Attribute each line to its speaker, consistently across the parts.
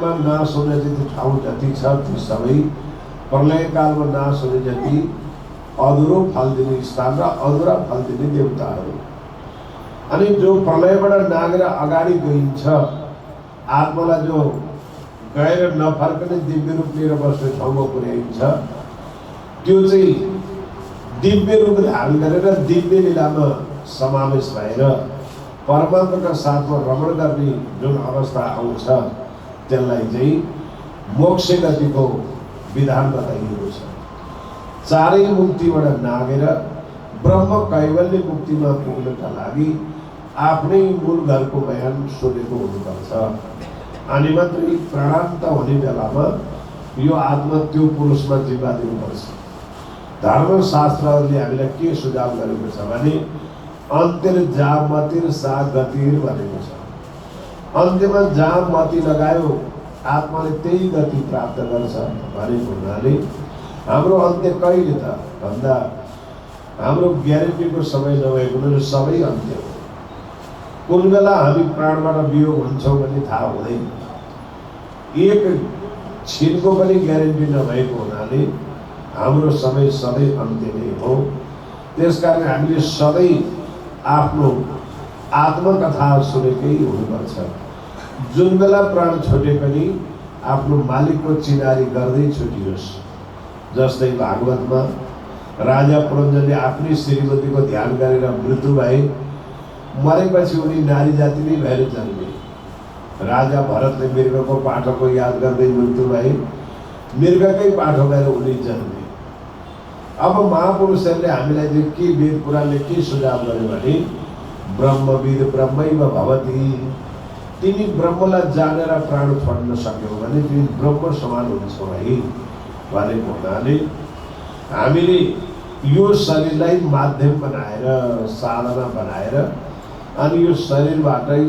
Speaker 1: समयमा नाश हुने जति ठाउँ जति छ ती सबै प्रलयकालमा नाश हुने जति अधुरो फल दिने स्थान र अधुरा फल दिने देवताहरू। अनि जो प्रलयबाट नागेर अगाडि गइन्छ, आत्मालाई जो गएर नफर्कने दिव्य रूप लिएर बस्ने ठाउँमा पुर्याइन्छ, त्यो चाहिँ दिव्य रूप धारण गरेर दिव्य लीलामा समावेश भएर परमात्माका साथमा रमण गर्ने जुन अवस्था आउँछ त्यसलाई चाहिँ मोक्ष गतिको विधान बताइएको छ। चारै मुक्तिबाट नागेर ब्रह्म कैवल्य मुक्तिमा पुग्नका लागि आफ्नै मूल घरको बयान सुनेको हुनुपर्छ। अनि मात्रै प्राणान्त हुने बेलामा यो आत्मा त्यो पुरुषमा जिम्मा दिनुपर्छ। धर्मशास्त्रहरूले हामीलाई के सुझाव गरेको छ भने अन्तिर जामतिर सा गतिर भनेको छ। अन्त्यमा जाम मति लगायो आत्माले त्यही गति प्राप्त गर्छ भनेको हुनाले हाम्रो अन्त्य कहिले त भन्दा हाम्रो ग्यारेन्टीको समय नभएको हुनाले सबै अन्त्य हो। कुन बेला हामी प्राणबाट वियोग हुन्छौँ भने थाहा हुँदैन। एक छिनको पनि ग्यारेन्टी नभएको हुनाले हाम्रो समय सधैँ अन्त्य नै हो। त्यसकारण हामीले सधैँ आफ्नो आत्मकथा सुनेकै हुनुपर्छ। जुन बेला प्राण छुटे पनि आफ्नो मालिकको चिनारी गर्दै छुटियोस्। जस्तै भागवतमा राजा पुरञ्जनले आफ्नै श्रीमतीको ध्यान गरेर मृत्यु भए, मरेपछि उनी नारी जाति नै भएर जन्मे। राजा भरतले मृगको पाठोको याद गर्दै मृत्यु भए, मृगकै पाठो गएर उनी जन्मे। अब महापुरुषहरूले हामीलाई चाहिँ के वेद पुराणले के सुझाव गर्यो भने ब्रह्मविद ब्रह्मैव भवति, तिमी ब्रह्मलाई जानेर प्राण छोड्न सक्यौ भने तिमी ब्रह्म समान हुन्छौ है भनेको हुनाले हामीले यो शरीरलाई माध्यम बनाएर साधना बनाएर अनि यो शरीरबाटै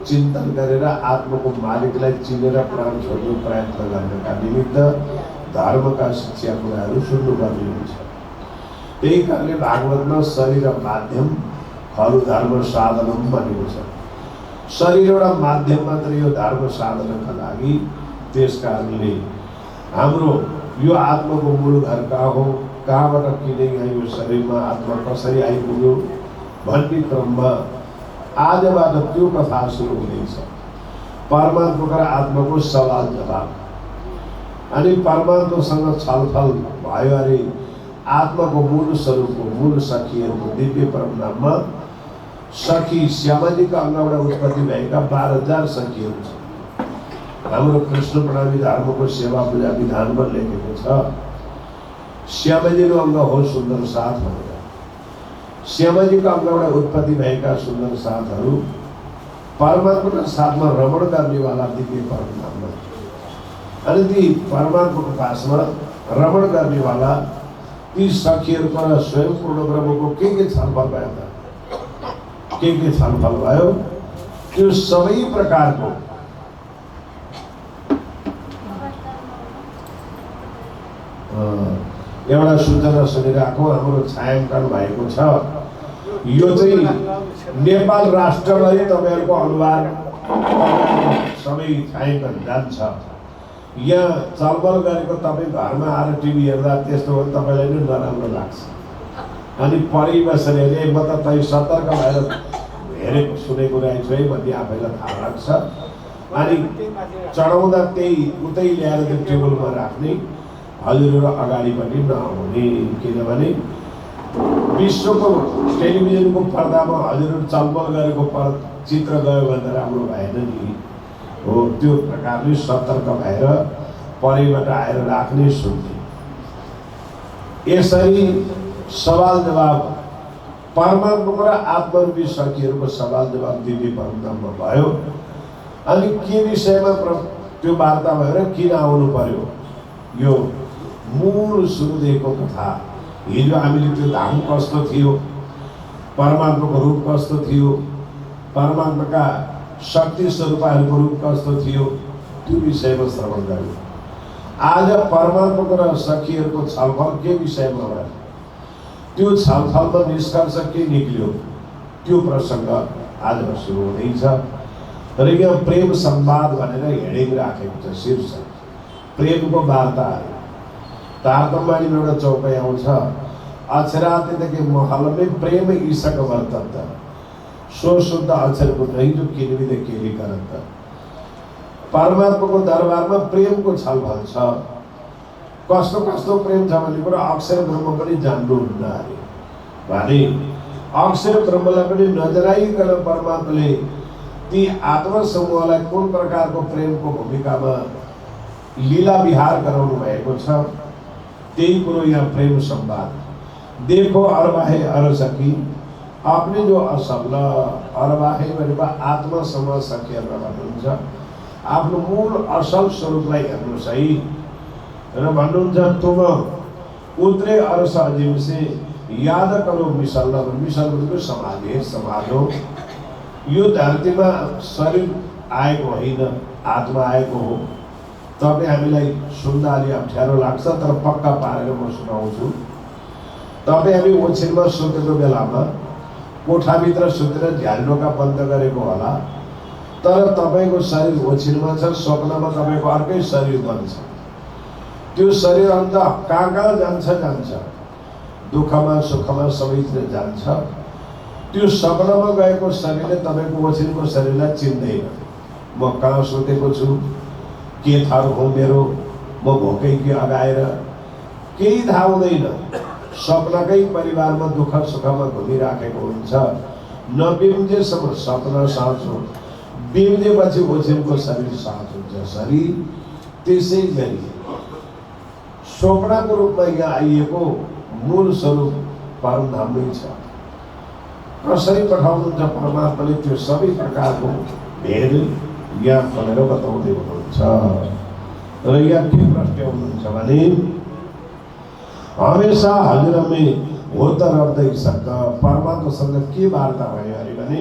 Speaker 1: चिन्तन गरेर आत्माको मालिकलाई चिनेर प्राण छोड्ने प्रयत्न गर्नका निमित्त धर्मका शिक्षा कुराहरू सुन्नुपर्ने हुन्छ। त्यही कारणले भागवतमा शरीर माध्यम खलु धर्म साधनम भनेको छ। शरीर एउटा माध्यम मात्र यो धर्म साधनका लागि। त्यस कारणले हाम्रो यो आत्माको मूल घर कहाँ हो, कहाँबाट किने यो शरीरमा आत्मा कसरी आइपुग्यो भन्ने क्रममा आजबाट त्यो कथा सुरु हुँदैछ। परमात्मा र आत्माको सवाल जवाब। अनि परमात्मासँग छलफल भयो अरे आत्माको मूल स्वरूपको मूल सखीहरूको दिव्य परमधाममा सखी श्यामाजीका अङ्गबाट उत्पत्ति भएका 12,000 सखीहरू छन्। हाम्रो कृष्ण प्रणामी धर्मको सेवा पूजा विधानमा लेखेको छ, श्यामाजीको अङ्ग हो सुन्दर साथ भनेर। श्यामाजीको अङ्गबाट उत्पत्ति भएका सुन्दर साथहरू परमात्माका साथमा रमण गर्नेवाला दिव्य परमधाममा। अनि ती परमात्माको पासमा रमण गर्नेवाला ती सखीहरूको र स्वयं पूर्ण ब्रह्मको के छलफल भयो त? के छलफल भयो? त्यो सबै प्रकारको एउटा सूचना सुनिरहेको हाम्रो छायाङ्कन भएको छ। यो चाहिँ नेपाल राष्ट्रलाई तपाईँहरूको अनुहार सबै छायाङ्कन जान्छ। यहाँ चलबल गरेको तपाईँ घरमा आएर टिभी हेर्दा त्यस्तो हो तपाईँलाई नै नराम्रो लाग्छ। अनि पढि बसेर हेरे म त तै सतर्क भएर हेरेको सुनेको रहेछु है भन्ने आफैलाई थाहा लाग्छ। अनि चढाउँदा त्यही उतै ल्याएर त्यो टेबलमा राख्ने, हजुरहरू अगाडिपट्टि नआउने। किनभने विश्वको टेलिभिजनको पर्दामा हजुरहरू चलबल गरेको चित्र गयो भने राम्रो भएन नि। हो त्यो प्रकारले सतर्क भएर परैबाट आएर राख्ने सुन्ने। यसरी सवाल जवाब परमात्मा र आत्मरूपी सखीहरूको सवाल जवाब दिव्य परमधाममा भयो। अनि के विषयमा त्यो वार्ता भएर किन आउनु पर्यो? यो मूल सुरुदेखिको कथा। हिजो हामीले त्यो धाम कस्तो थियो, परमात्माको रूप कस्तो थियो, परमात्माका शक्ति स्वरूपहरूको रूप कस्तो थियो, त्यो विषयमा श्रवण गर्यो। आज परमात्माको र सखीहरूको छलफल के विषयमा भयो? त्यो छलफलमा निष्कर्ष के निक्ल्यो त्यो प्रसङ्ग आज सुरु हुँदैछ। र यहाँ प्रेम संवाद भनेर हेडिङ राखेको छ, शीर्षक प्रेमको वार्ताहरू। तारतम्यमा एउटा चौपाई आउँछ, अक्षरातीदेखि महलमै प्रेम ईशक वर्तन्त, सो शुद्ध अक्षरको नहीं जो किनविदे केली करन्त। परमात्माको दरबारमा प्रेमको छलफल छ। कस्तो कस्तो प्रेम छ भन्ने कुरा अक्षर ब्रह्म पनि जान्नुहुन्न अरे भने अक्षर ब्रह्मलाई पनि नजराइकन परमात्माले ती आत्मा समूहलाई कुन प्रकारको प्रेमको भूमिकामा लीला विहार गराउनु भएको छ, त्यही कुरो यहाँ प्रेम संवाद। देखो अरबाहे अरसकी, अपने जो असल अरबाहे भनेको आत्मासँग सकिएर भन्नुहुन्छ, आफ्नो मूल असल स्वरूपलाई हेर्नुहोस् है र भन्नुहुन्छ तुम उत्रे अरस अजीब से याद करो मिसल। मिसल भनेको समाज है, समाज हो। यो धरतीमा शरीर आएको होइन, आत्मा आएको हो। तपाईँ हामीलाई सुन्दा अलि अप्ठ्यारो लाग्छ, तर पक्का पारेर म सुनाउँछु। तपाईँ हामी ओछिनमा सुतेको बेलामा कोठाभित्र सुतेर झ्यालडोका बन्द गरेको होला, तर तपाईँको शरीर ओछिनमा छ, स्वप्नमा तपाईँको अर्कै शरीर बन्छ। त्यो शरीर अन्त कहाँ कहाँ जान्छ, दुःखमा सुखमा सबैतिर जान्छ। त्यो सपनामा गएको शरीरले तपाईँको ओछिनको शरीरलाई चिन्दैन। म कहाँ सुतेको छु, के थाहा हो मेरो, म भोकै कि अगाएर, केही थाहा हुँदैन। सपनाकै परिवारमा दुःख सुखमा घुमिराखेको हुन्छ। नबिम्जेसम्म सपना साँच हो, बिम्जेपछि ओछिनको शरीर साँच हुन्छ। शरीर त्यसै गरी स्वप्नको रूपमा यहाँ आइएको मूल स्वरूप परमधाममै छ। कसरी पठाउनुहुन्छ परमात्माले त्यो सबै प्रकारको भेद यहाँ खोलेर बताउँदै हुनुहुन्छ। र यहाँ के प्रश्न हुनुहुन्छ भने हमेशा हजुरमै हो त रब्दै सक्छ। परमात्मासँग के वार्ता भयो अरे भने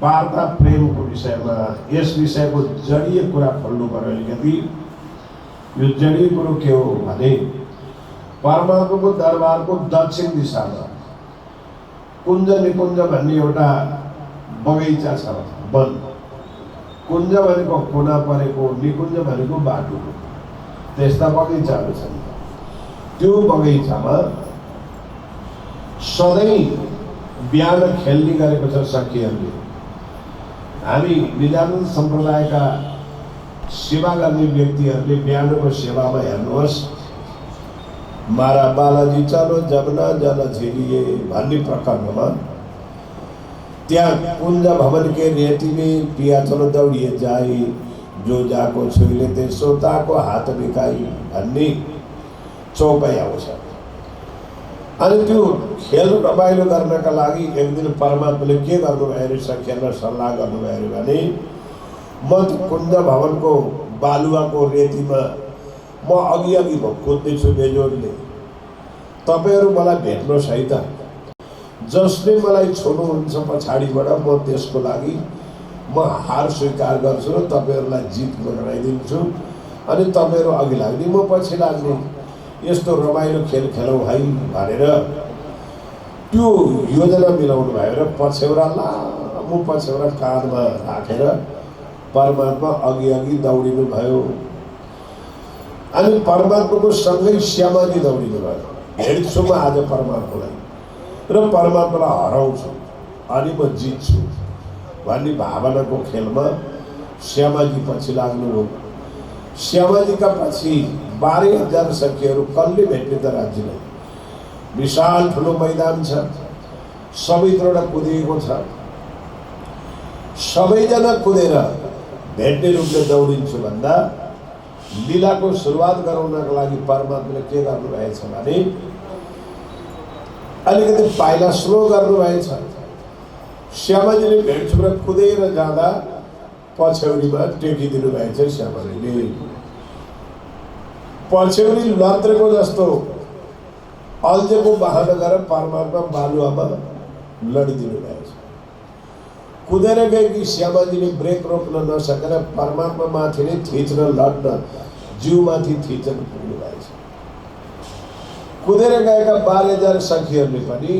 Speaker 1: वार्ता प्रेमको विषयमा। यस विषयको जडीय कुरा खोल्नु पर्यो अलिकति। यो जडीय कुरो के हो भने परमात्माको दरबारको दक्षिण दिशामा कुञ्ज निकुञ्ज भन्ने एउटा बगैँचा छ, वन। कुञ्ज भनेको कुना परेको, निकुञ्ज भनेको बाटो, त्यस्ता बगैँचाहरू छन्। त्यो बगैँचामा सधैँ बिहान खेल्ने गरेको छ सखीहरूले। हामी निजानन्द सम्प्रदायका सेवा गर्ने व्यक्तिहरूले बिहानको सेवामा हेर्नुहोस्, मारा बालाजी चलो जमुना जल झेलिए भन्ने प्रकरणमा त्यहाँ कुञ्ज भवन के रेती में पिया चलो दौडिए जाई, जो जाको छुइले ते सोताको हात बिकाई भन्ने चौपाई आउँछ। अनि त्यो खेल रमाइलो गर्नका लागि एक दिन परमात्माले के गर्नुभयो अरे सखीहरूलाई सल्लाह गर्नुभयो अरे भने म कुञ्ज भवनको बालुवाको रेतीमा म अघि अघि कुद्दैछु बेजोडले, तपाईँहरू मलाई भेट्नुहोस् है त। जसले मलाई छोड्नुहुन्छ पछाडिबाट म त्यसको लागि म हार स्वीकार गर्छु र तपाईँहरूलाई जित गराइदिन्छु, अनि तपाईँहरू अघि लाग्ने म पछि लाग्ने, यस्तो रमाइलो खेल खेलौँ है भनेर त्यो योजना मिलाउनु भयो। र पछ्यौरा लामो पछ्यौरा काँधमा राखेर परमात्मा अघि अघि दौडिनु भयो। अनि परमात्माको सँगै श्यामाजी दौडिनु भयो। हेर्छु म आज परमात्मालाई र परमात्मालाई हराउँछु अनि म जित्छु भन्ने भावनाको खेलमा श्यामाजी पछि लाग्नु हो। श्यामाजीका पछि 12,000 सखीहरू कसले भेट्ने त राज्यलाई। विशाल ठुलो मैदान छ, सबैतिरबाट कुदिएको छ। सबैजना कुदेर भेट्ने रूपले दौडिन्छु भन्दा लीलाको सुरुवात गराउनको लागि परमात्माले के गर्नुभएछ भने अलिकति पाइला स्लो गर्नुभएछ। श्यामाजीले भेट्छु र कुदेर जाँदा पछ्यौरीमा टेकिदिनु भएछ। श्यामाजीले पछ्यौरी लत्रेको जस्तो अल्झेको बहाना गरेर परमात्मा बालुवामा लडिदिनु भएछ। कुदेर गएकी श्यामाजीले ब्रेक रोक्न नसकेर परमात्मा माथि नै थिच्न लड्न जिउमाथि थिचन पुग्नु भएछ। कुदेर गएका 12,000 सखीहरूले पनि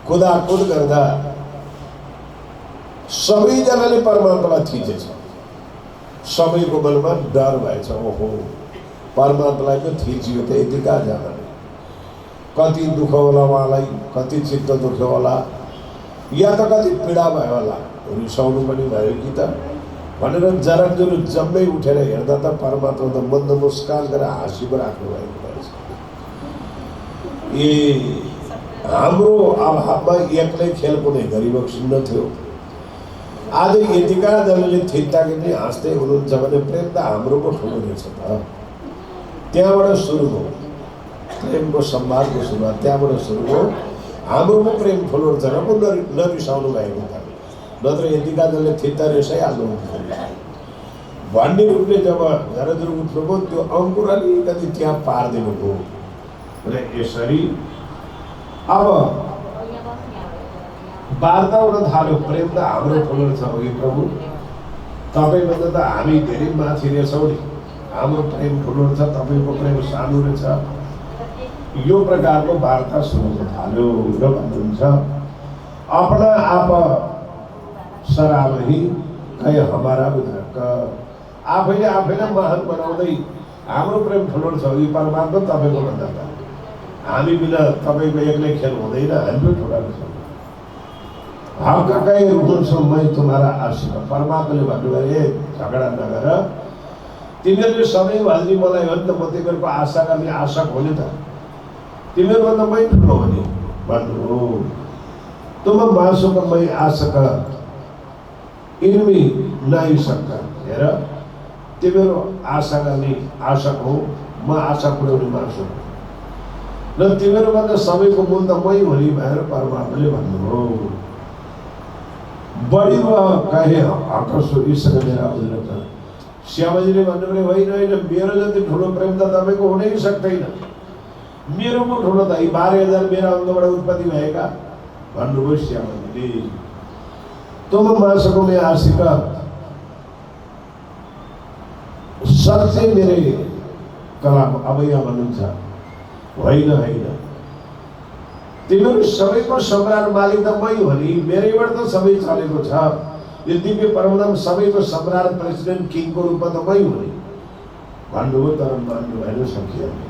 Speaker 1: कुदाकुद गर्दा सबैजनाले परमात्मालाई थिचेछ। सबैको मनमा डर भएछ, ओहो परमात्मालाई पो थिचियो त यतिका जनाले, कति दुःख होला उहाँलाई, कति चित्त दुख्यो होला, या त कति पीडा भयो होला, रिसाउनु पनि भयो कि त भनेर जराजुरु जम्मै उठेर हेर्दा त परमात्मा त मन्द मुस्कान गरेर हाँसिको राख्नु भएको रहेछ। ए हाम्रो अभावमा एक्लै खेल कुनै गरिबको सुन्न थियो। आज यतिका जनाले थिच्दाखेरि हाँस्दै हुनुहुन्छ भने प्रेम त हाम्रो पो ठुलो रहेछ त। त्यहाँबाट सुरु हो प्रेमको संवादको सुरुवात, त्यहाँबाट सुरु हो। हाम्रो पो प्रेम ठुलो रहेछ र पो नरिसाउनु भएको त, नत्र यतिका जसले थिच्दा रिसाइहाल्नुहुन्छ भन्ने रूपले जब झरझर उठ्नुभयो त्यो अङ्कुर अलिकति त्यहाँ पारिदिनुभयो र यसरी अब वार्ता हुन थाल्यो। प्रेम त हाम्रो ठुलो छ अघि प्रभु, तपाईँभन्दा त हामी धेरै माथि रहेछौँ नि, हाम्रो प्रेम ठुलो छ, तपाईँको प्रेम सानो रहेछ। यो प्रकारको वार्ता सुरु हुन थाल्यो र भन्नुहुन्छ अपना आप सराबही कहीं हमारा बुझ्रक, आफैले आफैलाई महान बनाउँदै हाम्रो प्रेम ठुलो छ यो परमात्मा तपाईँको भन्दा त हामी बिना तपाईँको एक्लै खेल हुँदैन, हामी ठुला छौँ। हम कहीं रुकुन्छु मैं तुम्हारा आशिक, परमात्माले भन्नुभयो झगडा नगर, तिमीहरूले सधैँ भन्ने मलाई हो नि त, म तिमीहरूको आशा गर्ने आशक हो नि त, तिमीहरूभन्दा मै ठुलो हो नि भन्नु हो। तुम मासुको मै आशक इनमी नाइ सक्का, हेर तिमीहरू आशा गर्ने आशक हो, म आशा पुर्याउने मासु र तिमीहरूभन्दा सबैको मूल त मै हो नि भनेर परमात्माले भन्नु हो। बढी कहे हकसो ईश्वर मेरा उद्रत, श्यामाजीले भन्नुभयो होइन होइन मेरो जति ठुलो प्रेम त तपाईँको हुनै सक्दैन, मेरो पो ठुलो त 12,000 मेरा अङ्गबाट उत्पत्ति भएका भन्नुभयो श्यामाजीले। तुम मासको में आशिक सबसे मेरे कलाम, अब यहाँ भन्नुहुन्छ होइन होइन तिमीहरू सबैको सम्राट मालिक त मै हो नि, मेरैबाट त सबै चलेको छ, यो दिव्य परमधाम सबैको सम्राट प्रेसिडेन्ट किङको रूपमा त मै हो नि भन्नुभयो। तर मान्नु भएन, सकिहाल्यो।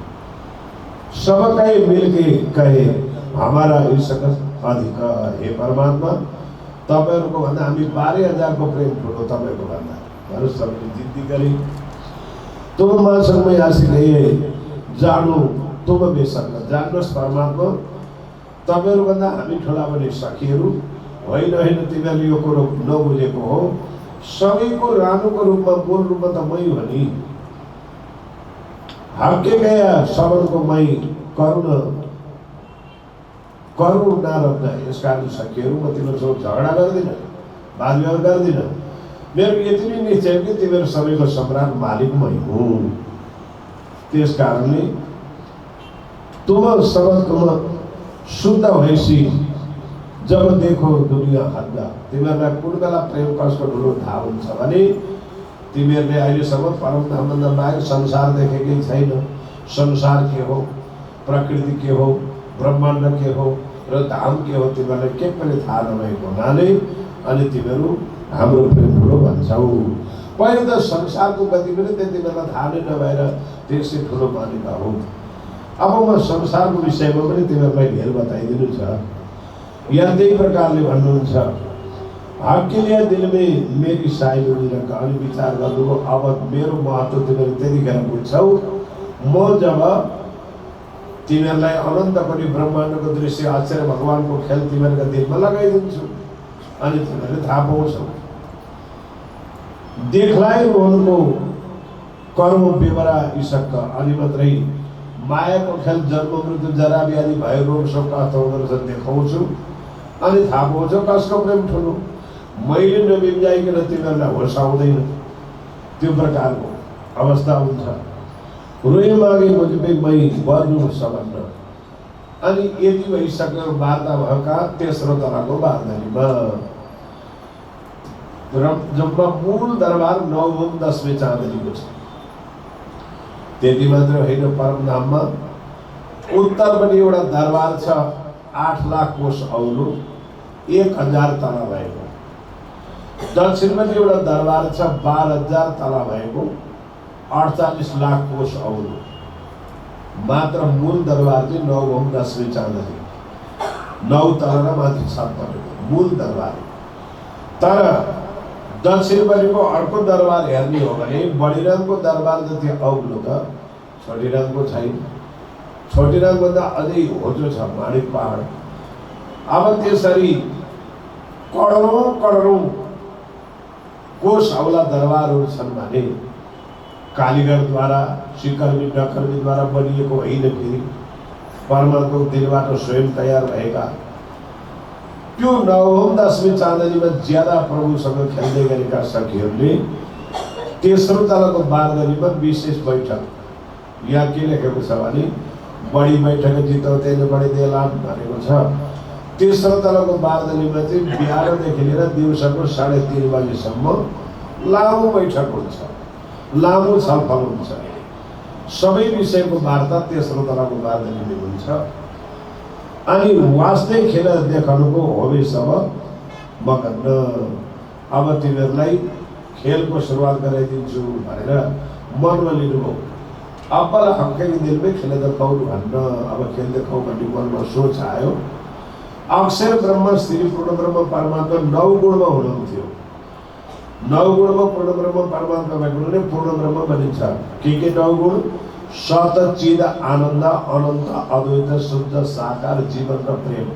Speaker 1: सबकै मिलके कहे हमारा ईश्वर अधिक, हे परमात्मा तपाईँहरूको भन्दा हामी 12,000 को प्रेम ठुलो तपाईँको भन्दा भनेर सबैले जिद्दी गरे। तुम मासुमै आशिक हे जानु तुम बेसक्क, जान्नुहोस् परमात्मा तपाईँहरूभन्दा हामी ठुला पनि सखीहरू होइन, होइन तिमीहरूले यो कुरो नबुझेको हो, सबैको रानुको रूपमा मूल रूपमा त मै हो नि, हक्के गया सबनको मै करुण नारब्द, यस कारण सखीहरू म तिमीहरूसँग झगडा गर्दिनँ, वाद विवाद गर्दिनँ, मेरो यति नै निश्चय कि तिमीहरू सबैको सम्राट मालिक मै हुँ। त्यस कारणले तुम सबकमा शुद्ध भएपछि जब देखो दुनिया हद्दा, तिमीहरूलाई कुन बेला प्रेम कसको ठुलो थाहा हुन्छ भने तिमीहरूले अहिलेसम्म परमधामभन्दा बाहेक संसार देखेकै छैन। संसार के हो, प्रकृति के हो, ब्रह्माण्ड के हो र धाम के हो तिमीहरूलाई के पनि थाहा नभएको हुनाले अनि तिमीहरू हाम्रो प्रेम ठुलो भन्छौ। पहिले त संसारको गति पनि तिमीहरूलाई थाहा नै नभएर त्यसै ठुलो मानेका हो। अब म संसारको विषयमा पनि तिमीहरूलाई धेर बताइदिनु छ। यहाँ त्यही प्रकारले भन्नुहुन्छ हक्के लिया दिल में मेरी साइलो निरक, अनि विचार गर्नुभयो अब मेरो महत्त्व तिमीहरू त्यतिखेर बुझ्छौ म जब तिमीहरूलाई अनन्त कोटि ब्रह्माण्डको दृश्य आश्चर्य भगवानको खेल तिमीहरूका दिलमा लगाइदिन्छु अनि तिमीहरूले थाहा पाउँछौ। देखलाइ उनको कर्म बेवरा इसक्क, अनि मात्रै मायाको खेल जन्म मृत्यु जरा व्याधि भयो रोग शोक कस्तो हुँदो रहेछ देखाउँछु अनि थाहा पाउँछौ कसको प्रेम ठुलो। मैले नबिम्जाइकन तिमीहरूलाई होस आउँदैन, त्यो प्रकारको अवस्था हुन्छ। रोए मागे मुझपे मै बर्नु सबन्न, अनि यति भइसकेर वार्ता भएका तेस्रो तलाको वार्तामा जब मूल दरबार 9 10 चाँदनीको छ। त्यति मात्र होइन, परमधाममा उत्तरपट्टि एउटा दरबार छ 8 लाख कोष अग्लो 1000 तला भएको। दक्षिणमा चाहिँ एउटा दरबार छ 12,000 तला भएको 48 लाख कोष अग्लो। मात्र मूल दरबार चाहिँ 9 10 चाँदनी 9 तला र माथि छत परेको मूल दरबार। तर दक्षिणपट्टिको अर्को दरबार हेर्ने हो भने बढीरामको दरबार जति अग्लो त छोटीरामको छैन। छोटीरामभन्दा अझै होचो छ माणिक पहाड। अब त्यसरी करोडौं कोष अग्ला दरबारहरू छन् भने कालीगरद्वारा सिकर्मी डकर्मीद्वारा बनिएको होइन, फेरि परमात्माको दिलबाट स्वयं तयार भएका त्यो 9औं 10वीं चाँदनीमा ज्यादा प्रभुसँग खेल्दै गरेका सखीहरूले तेस्रो तलाको बारदलीमा विशेष बैठक यहाँ के लेखेको छ भने बढी बैठक जिताउँदैन बढी देलाम भनेको छ। तेस्रो तलाको बारदलीमा चाहिँ बिहानदेखि लिएर दिउँसोको 3:30 बजेसम्म लामो बैठक हुन्छ, लामो छलफल हुन्छ। सबै विषयको वार्ता तेस्रो तलाको बारदलीले हुन्छ। अनि वास्तै खेल देखाउनुको होबेसम्म म भन्न अब तिमीहरूलाई खेलको सुरुवात गराइदिन्छु भनेर मनमा लिनुभयो। अब्बल हक्कै दिलमै खेल देखाउँ भन्न अब खेल देखाउँ भन्ने मनमा सोच आयो। अक्षर ब्रह्म श्री पूर्ण ब्रह्म परमात्मा 9 गुणमा हुनुहुन्थ्यो। 9 गुणमा पूर्ण ब्रह्म परमात्मा भएकोले पूर्ण ब्रह्म भनिन्छ। के 9 गुण? सत चिद आनन्द अनन्त अद्वैत शुद्ध साकार जीवन र प्रेम।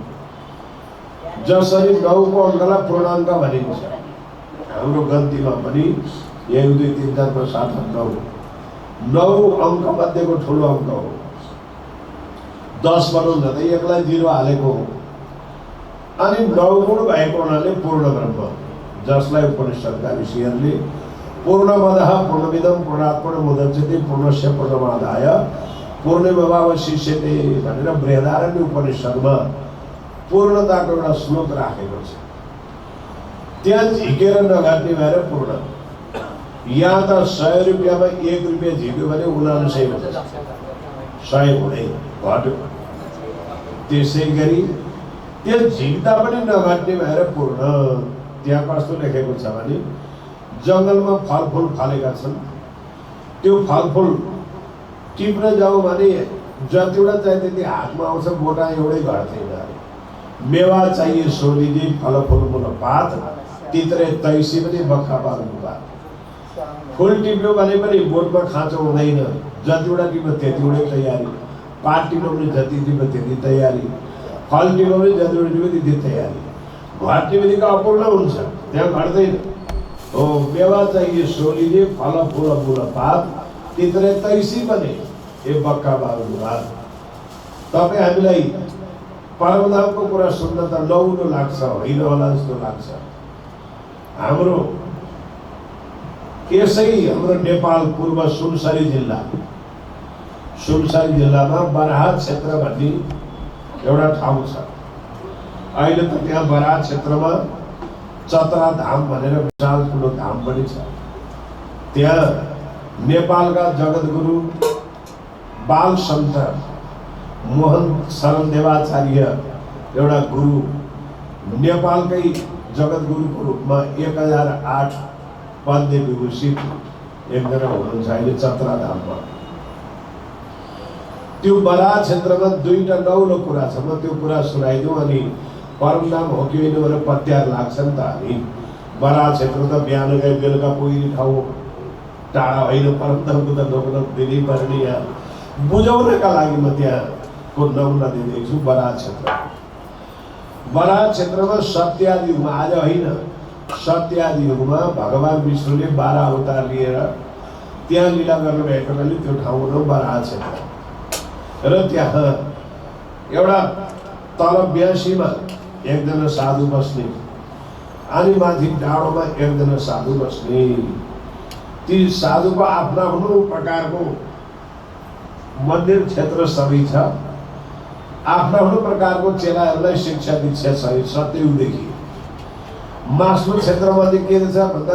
Speaker 1: जसरी 9 को अङ्कलाई पूर्णाङ्क भनिन्छ, हाम्रो गन्तीमा पनि 1 2 3 4 5 6 7 9 अङ्क मध्येको ठुलो अङ्क हो। 10 बनाउँदा त 1 लाई 0 हालेको हो। अनि 9 गुण भएको हुनाले पूर्ण ब्रह्म, जसलाई उपनिषदका ऋषिहरूले पूर्णमदः पूर्णमिदं पूर्णात् पूर्णमुदच्यते पूर्णस्य पूर्णमादाय पूर्णमेवावशिष्यते भनेर बृहदारण्य उपनिषदमा पूर्णताको एउटा श्लोक राखेको छ। त्यहाँ झिकेर नघट्ने भएर पूर्ण। यहाँ त 100 रुपियाँमा 1 रुपियाँ झिक्यो भने 99 हुन्छ, 100 हुँदै घट्यो। त्यसै गरी त्यो झिक्दा पनि नघट्ने भएर पूर्ण। त्यहाँ कस्तो लेखेको छ भने जङ्गलमा फलफुल फलेका छन्, त्यो फलफुल टिप्न जाउँ भने जतिवटा चाहिँ त्यति हातमा आउँछ, बोटा एउटै घट्दैन। मेवा चाहिए सोलीले फलफुल मुल पात तित्रे तैसी पनि बक्खा पार्नु पात। फुल टिप्यो भने पनि बोटमा खाँचो हुँदैन, जतिवटा टिप्यो त्यतिवटै तयारी। पात टिप्यो भने जति टिप्यो त्यति तयारी, फल टिप्यो भने जतिवटा टिप्यो त्यति तयारी। घट्ने बित्तिकै अपूर्ण हुन्छ, त्यहाँ घट्दैन। हो मेवा चाहिए सोलीले फलफुल मुल पात तित्रे तैसी पनि ए बक्का पार्नु पात। तपाईँ हामीलाई परमधामको कुरा सुन्न त नौलो लाग्छ, होइन होला जस्तो लाग्छ। हाम्रो यसै हाम्रो नेपाल पूर्व सुनसरी जिल्ला, सुनसरी जिल्लामा बराहा क्षेत्र भन्ने एउटा ठाउँ छ। अहिले त त्यहाँ बराहा क्षेत्रमा चतरा धाम भनेर विशाल ठुलो धाम पनि छ। त्यहाँ नेपालका जगद्गुरु बाल सन्त मोहन शरण देवाचार्य एउटा गुरु, नेपालकै जगद्गुरुको रूपमा 1008 पदले विभूषित एकजना हुनुहुन्छ अहिले चतरा धाममा। त्यो बराहा क्षेत्रमा 2टा नौलो कुरा छ। म त्यो कुरा सुनाइदिउँ अनि परमधाम हो कि होइन भनेर पत्यार लाग्छ नि त। हामी बराहा क्षेत्र त बिहान गए बेलुका पुगिने ठाउँ, टाढा होइन। परमधामको त ढोक्न दिनै पर्ने। यहाँ बुझाउनका लागि म त्यहाँको नमुना दिँदैछु छु। बराहा क्षेत्र, बराहा क्षेत्रमा सत्यादि युगमा, आज होइन सत्यादि युगमा भगवान विष्णुले 12 अवतार लिएर त्यहाँ लीला गर्नुभएकोले त्यो ठाउँ हो बराहा क्षेत्र। र त्यहाँ एउटा तल 82मा एकजना साधु बस्ने, अनि माथि डाँडोमा एकजना साधु बस्ने। ती साधुको आफ्नो आफ्नो प्रकारको मन्दिर क्षेत्र सबै छ। आफ्नो आफ्नो प्रकारको चेलाहरूलाई शिक्षा दीक्षा सहित सत्ययुगदेखि। मास्लो क्षेत्रमा चाहिँ के छ भन्दा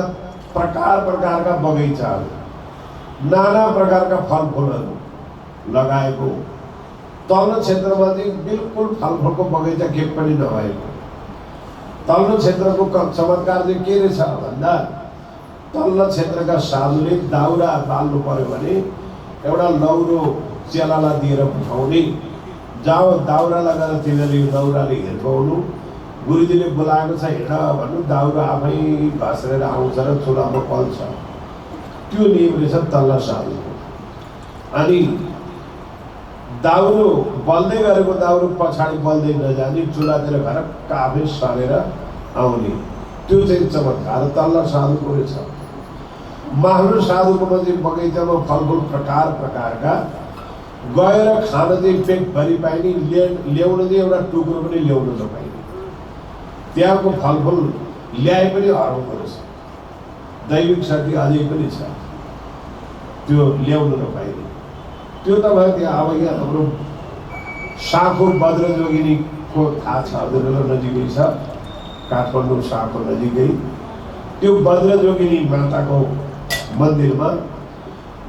Speaker 1: प्रकार प्रकारका बगैँचाहरू, नाना प्रकारका फलफुलहरू लगाएको। तल्लो क्षेत्रमा चाहिँ बिल्कुल फलफुलको बगैँचा के पनि नभएको। तल्लो क्षेत्रको चमत्कार चाहिँ के रहेछ भन्दा तल्लो क्षेत्रका साधुले दाउरा बाल्नु पर्यो भने एउटा लौरो चेलालाई दिएर पठाउने, जाओ दाउरालाई गएर तिमीले यो दाउराले हिर्काउनु, गुरुजीले बोलाएको छ हिँड भन्नु, दाउरा आफै घस्रेर आउँछ र चुलामा पल्छ। त्यो नियम रहेछ तल्ला साधुको। अनि दाउरो बल्दै गरेको दाउरो पछाडि बल्दै नजाने, चुलातिर घरक्क आफै सरेर आउने, त्यो चाहिँ चमत्कार तल्ला साधुको रहेछ। माहौल साधुकोमा चाहिँ बगैँचामा फलफुल प्रकार प्रकारका गएर खान चाहिँ पेटभरि पाइने, ल्याउन चाहिँ एउटा टुक्रो पनि ल्याउन नपाइने, त्यहाँको फलफुल ल्याए पनि हराउँदो रहेछ। दैविक शक्ति अझै पनि छ त्यो ल्याउन नपाइने। त्यो त भयो। त्यहाँ अब यहाँ हाम्रो साँखो बज्रजोगिनीको थाहा छ हजुरहरूलाई, नजिकै छ काठमाडौँ साँखो नजिकै। त्यो बज्रजोगिनी माताको मन्दिरमा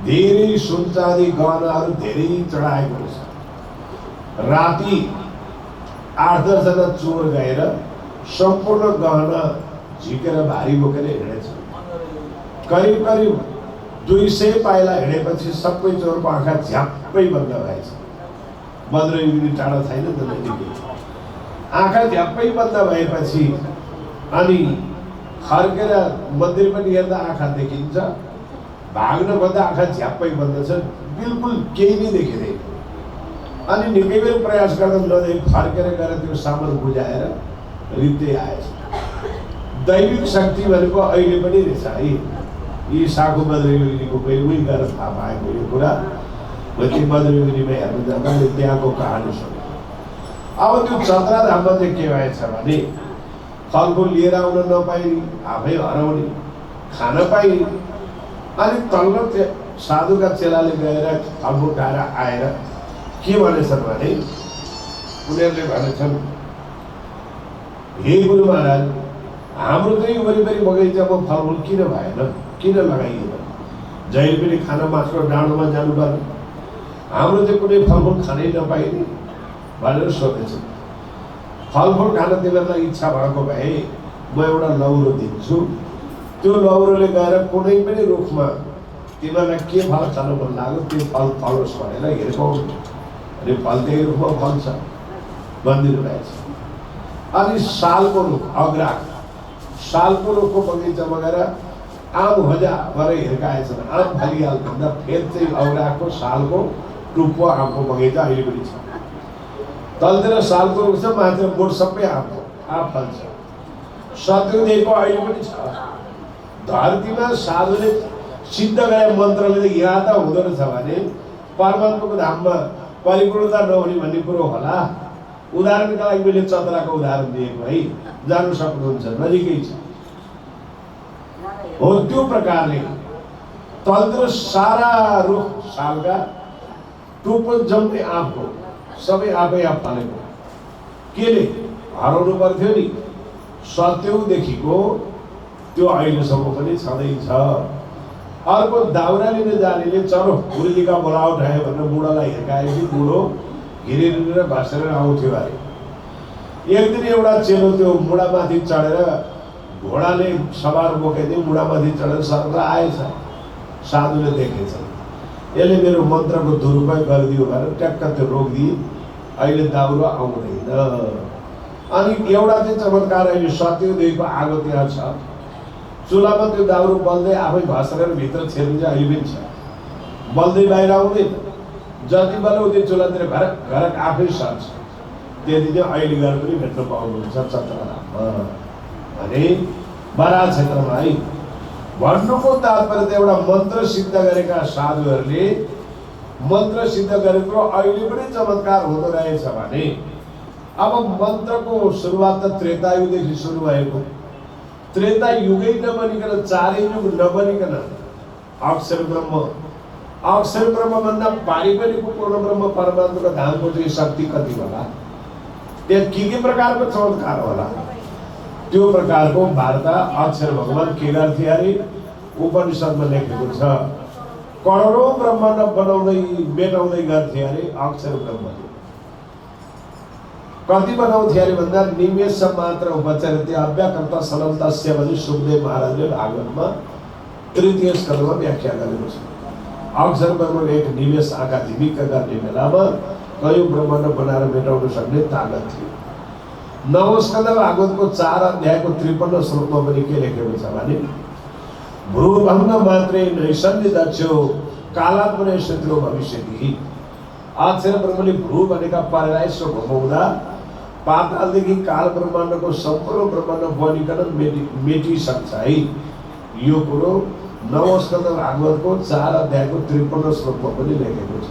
Speaker 1: धेरै सुन चाँदी गहनाहरू धेरै चढाएको रहेछ। राति 8-10 जना चोर गएर सम्पूर्ण गहना झिकेर भारी बोकेर हिँडेछ। करिब करिब 200 पाइला हिँडेपछि सबै चोरको आँखा झ्याप्पै बन्द भएछ। बज्रयोगिनी टाढा छैन त नजिकै। आँखा झ्याप्पै बन्द भएपछि अनि फर्केर मन्दिर पनि हेर्दा आँखा देखिन्छ, भाग्न भन्दा आँखा झ्याप्पै बन्द छ, बिल्कुल केही नै देखिँदैन। अनि निकै बेर प्रयास गर्दा नदेख फर्केर गएर त्यो सामान बुझाएर रित्दै आएछ। दैविक शक्ति भनेको अहिले पनि रहेछ है। यी साँखो बज्रयोगिनीको पहिल्यै गएर थाहा पाएको यो कुरा। म त्यो बज्रयोगिनीमा हेर्न जाँदा त्यहाँको कहानी सुने। अब त्यो चन्द्रधाममा चाहिँ के भएछ भने फलफुल लिएर आउन नपाइने, आफै हराउने, खान पाइने। अनि तल्लो साधुका चेलाले गएर फलफुल खाएर आएर के भनेछन् भने उनीहरूले भनेछन्, हे गुरु महाराज, हाम्रो चाहिँ वरिपरि बगैँचामा फलफुल किन भएन, किन लगाइएन? जहिले पनि खाना मात्र डाँडोमा जानुपर्ने, हाम्रो चाहिँ कुनै फलफुल खानै नपाइने भनेर सोधेछन्। फलफुल खान तिमीहरूलाई इच्छा भएको भए म एउटा लौरो दिन्छु, त्यो लौरोले गएर कुनै पनि रुखमा तिमीहरूलाई के फल खानु मन लाग्यो त्यो फल फलोस् भनेर हिर्काउनु, अनि फल त्यही रुखमा फल्छ भनिदिनु भएछ। अनि सालको रुख अग्राक, सालको रुखको बगैँचामा गएर आम भजा गरेर हिर्काएछन्। आम फलिहाल भन्दा फेरि चाहिँ अग्राकको सालको टुप्पो आमको बगैँचा अहिले पनि छ। तलतिर सालको रुख छ, माथितिर बोट सबै आमको आम फल्छ। सत्यदेवको अहिले पनि छ। धरतीमा साधुले सिद्ध गरे मन्त्रले यहाँ त हुँदो रहेछ भने परमात्माको धाममा परिपूर्णता नहुने भन्ने कुरो होला। उदाहरणका लागि मैले चन्द्राको उदाहरण दिएको है, जानु सक्नुहुन्छ, नजिकै छ। हो त्यो प्रकारले तलतिर सारा रुख सालका, टुप्पो जम्मै आँपको, सबै आफै आफ फलेको। केले हराउनु पर्थ्यो नि, सत्यौदेखिको त्यो अहिलेसम्म पनि छँदैछ। अर्को दाउरा लिन जानेले चलो गुरुजीका बोलावट आयो भनेर बुढालाई हिर्काएपछि बुढो घिरेर घसेर आउँथ्यो अरे। एक दिन एउटा चेलो त्यो मुढामाथि चढेर घोडाले सवार बोकेदियो, मुढामाथि चढेर सर आएछ। साधुले देखेछ, यसले मेरो मन्त्रको दुरुपयोग गरिदियो भनेर ट्याक्क त्यो रोकिदिए, अहिले दाउरो आउँदैन। अनि एउटा चाहिँ चमत्कार, अहिले सत्यदेवको आगो त्यहाँ छ, चुलामा त्यो दाउरो बल्दै आफै घस्रेर भित्र छिर्नु चाहिँ अहिले पनि छ, बल्दै बाहिर आउँदैन। जति बेला उति चुलातिर घरक आफै सर्छ। त्यति चाहिँ अहिले गएर पनि भेट्न पाउनुहुन्छ चन्द्रधाममा भने बराल क्षेत्रमा है। भन्नुको तात्पर्य त एउटा मन्त्र सिद्ध गरेका साधुहरूले मन्त्र सिद्ध गरेको अहिले पनि चमत्कार हुँदो रहेछ भने अब मन्त्रको सुरुवात त त्रेतायुगदेखि सुरु भएको। त्रेता युगै नबनिकन, चारै युग नबनिकन अक्षर ब्रह्म, अक्षर ब्रह्म भन्दा पारिपरिको पूर्ण ब्रह्म परमात्माको धामको चाहिँ शक्ति कति होला, त्यहाँ के प्रकारको चमत्कार होला, त्यो प्रकारको वार्ता अक्षर भगवान के गर्थे अरे उपनिषदमा लेखेको छ। करोडौं ब्रह्माण्ड बनाउँदै मेटाउँदै गर्थे अरे अक्षर ब्रह्मले। कति बनाउँथे अरे भन्दा निमेष मात्र उपचरते अव्याकृत सनन्तस्य भनी सुखदेव महाराजले भागवतमा तृतीय स्कन्धमा व्याख्या गरेको छ। अक्षर ब्रह्म एक निमेष आँखा झिमिक्क गर्ने बेलामा कयौं ब्रह्माण्ड बनाएर मेटाउन सक्ने ताकत थियो। नवस्कन्ध भागवतको 4 अध्यायको 53 श्लोकमा पनि के लेखेको छ भने भ्रूभङ्ग मात्रै नैसन्धि दक्षो कालात्मने शत्रु भविष्यति। अक्षर ब्रह्मले भ्रू भनेका पारेलाई यसो घुमाउँदा पातालदेखि काल ब्रह्माण्डको सम्पूर्ण ब्रह्माण्ड बनिकन मेटिसक्छ है। यो कुरो नवस्कन्ध भागवतको 4 अध्यायको 53 श्लोकमा पनि लेखेको छ।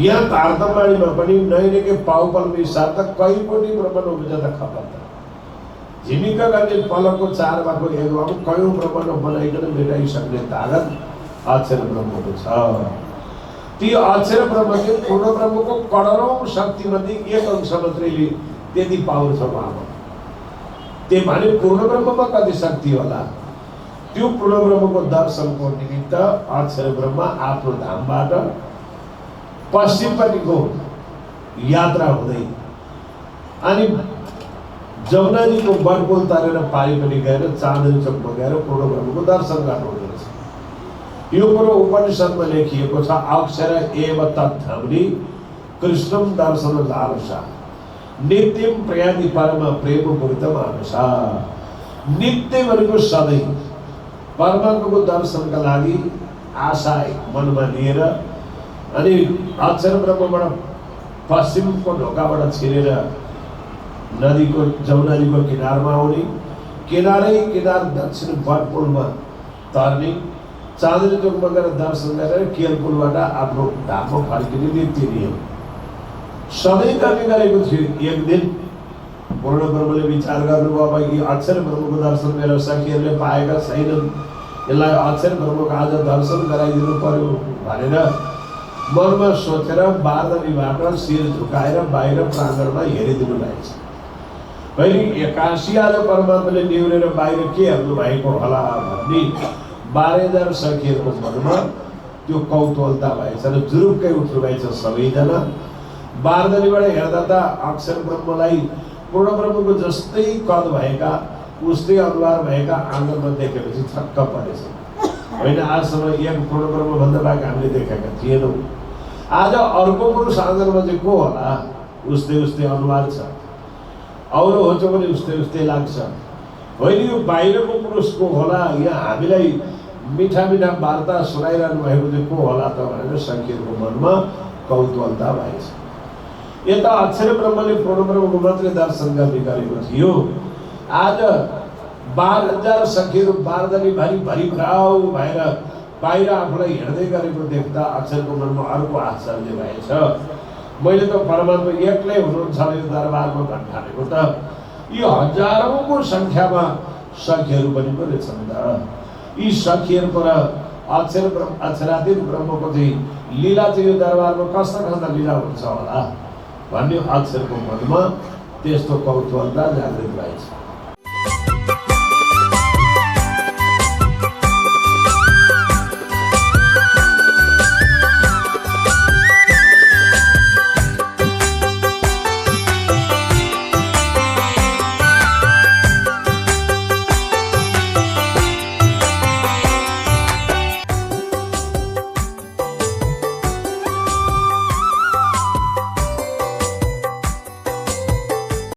Speaker 1: यहाँ तारतम्यमा पनि नैनिके पाउपलको हिसाब त कई कोटी ब्रह्माण्ड उब्जदा खबर झिमिक्क गर्ने पलको 4 भागको 1 भाग कयौं ब्रह्माण्ड बनाइकन मेटाइसक्ने ताकत अक्षर ब्रह्मको छ। ती अक्षर ब्रह्मले पूर्ण ब्रह्मको करोडौं शक्तिमध्ये 1 अंश मात्रैले त्यति पावर छ उहाँमा। त्यही भने पूर्ण ब्रह्ममा कति शक्ति होला? त्यो पूर्ण ब्रह्मको दर्शनको निमित्त अक्षर ब्रह्म आफ्नो धामबाट पश्चिमपट्टिको यात्रा हुँदै अनि जमुनाजीको वनपुल तरेर पारिपट्टि गएर चाँदनी चोकमा गएर पूर्ण ब्रह्मको दर्शन गर्नुहुँदो रहेछ। यो कुरो उपनिषदमा लेखिएको छ। अक्षर एव तत्थमनि कृष्णम दर्शन लालसा नित्यम प्रयाति परम प्रेम पूरित मानसा। नित्य भनेको सधैँ परमात्माको दर्शनका लागि आशा मनमा लिएर अनि अक्षर ब्रह्मबाट पश्चिमको ढोकाबाट छिरेर नदीको जमुनाजीको किनारमा आउने, किनारै किनार दक्षिण वनपुलमा तर्ने, चाँदनी चोकमा गएर दर्शन गरेर केलपुलबाट आफ्नो धाममा फर्किने नित्य नियम सधैँ गर्ने गरेको थियो। एक दिन पूर्ण ब्रह्मले विचार गर्नुभयो अब यी अक्षर ब्रह्मको दर्शन मेरो सखीहरूले पाएका छैनन्, यसलाई अक्षर ब्रह्मको आज दर्शन गराइदिनु पर्यो भनेर मनमा सोचेर बारदलीबाट शिर झुकाएर बाहिर प्राङ्गणमा हेरिदिनु भएको छ। कहिले 81 आज परमात्माले निहुरेर बाहिर के हेर्नु भएको होला भन्ने 12,000 सखीहरूको मनमा त्यो कौतूहलता भएछ र जुरुक्कै उठ्नु भएछ सबैजना। बारदलीबाट हेर्दा त अक्षर ब्रह्मलाई पूर्ण ब्रह्मको जस्तै कद भएका उस्तै अनुहार भएका आँगनमा देखेपछि छक्क परेछ। होइन आजसम्म एक पूर्ण ब्रह्म भन्दा बाहेक हामीले देखेका थिएनौँ। आज अर्को पुरुष आँगनमा चाहिँ को होला? उस्तै उस्तै अनुहार छ, अरू होचो पनि उस्तै उस्तै लाग्छ। होइन यो बाहिरको पुरुष को होला? यहाँ हामीलाई मिठा मिठा वार्ता सुनाइरहनु भएको चाहिँ को होला त भनेर सखीहरूको मनमा कौतूहलता भएछ। यता अक्षर ब्रह्मले पूर्ण ब्रह्मको मात्रै दर्शन गर्ने गरेको थियो। आज 12,000 सखीहरू बारदली भरि भ्राउ भएर बाहिर आफूलाई हेर्दै गरेको देख्दा अक्षरको मनमा अर्को आश्चर्य भएछ। मैले त परमात्मा एक्लै हुनुहुन्छ यो दरबारमा भन्ठानेको त यो हजारौंको संख्यामा सखीहरू पनि पो रहेछन् त। यी सखीहरू र अक्षराधीन ब्रह्मको चाहिँ लीला चाहिँ यो दरबारमा कस्ता कस्ता लीला हुन्छ होला भन्ने अक्षरको मनमा त्यस्तो कौतूहलता जागृत भएछ।